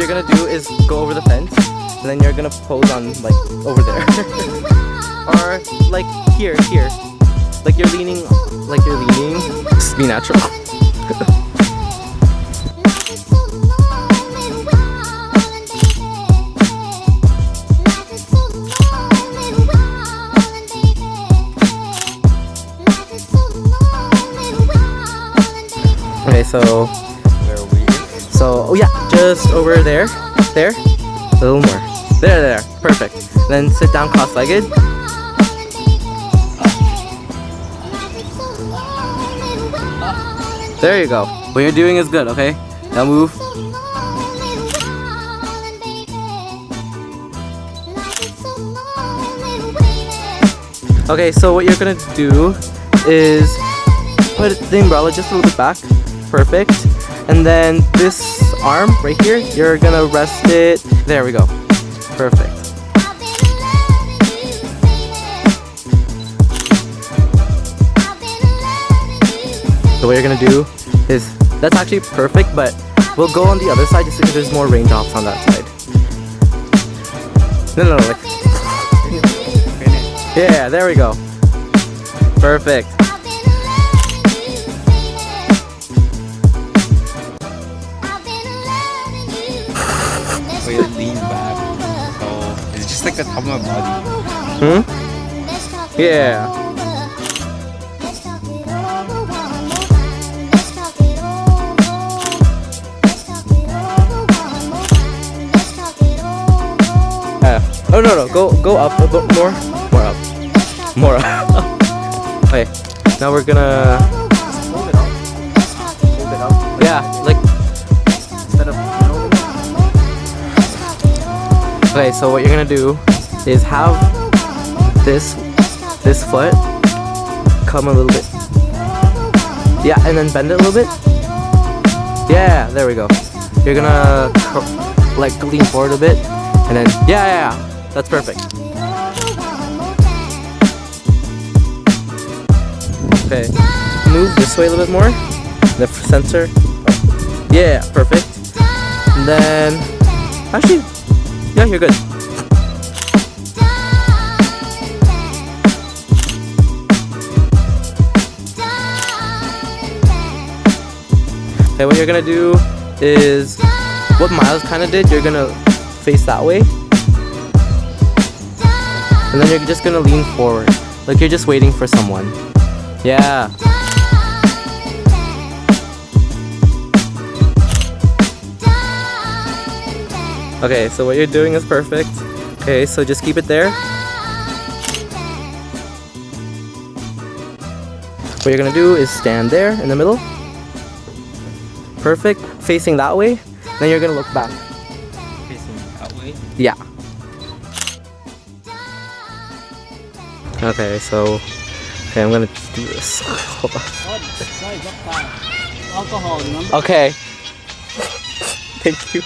you're gonna do is go over the fence, and then you're gonna pose on like over there, or like here. Like you're leaning. Just be natural. Okay, so Where are we? oh yeah, just over there, a little more, there, perfect. Then sit down cross-legged. There you go. What you're doing is good, okay? Now move. Okay, so what you're gonna do is put the umbrella just a little bit back. Perfect. And then this arm right here, you're gonna rest it. There we go. Perfect. So what you're gonna do is, that's actually perfect, but we'll go on the other side just because there's more raindrops on that side. No, like. Yeah, there we go. Perfect. So you lean back. So it's just like the top of my body. Yeah. Oh no, go up a bit more up. Okay, now we're gonna hold it up. Yeah, like instead of. Okay, so what you're gonna do is have this foot come a little bit. Yeah, and then bend it a little bit. Yeah, there we go. You're gonna like lean forward a bit, and then yeah, that's perfect. Okay, move this way a little bit more. The center. Yeah, perfect. And then, actually, yeah, you're good. Okay, what you're gonna do is what Miles kind of did. You're gonna face that way, and then you're just gonna lean forward, like you're just waiting for someone. Yeah. Okay, so what you're doing is perfect. Okay, so just keep it there. What you're gonna do is stand there in the middle. Perfect. Facing that way. Then you're gonna look back. Facing that way? Yeah. Okay, so I'm gonna do this. Hold on. Okay. Thank you.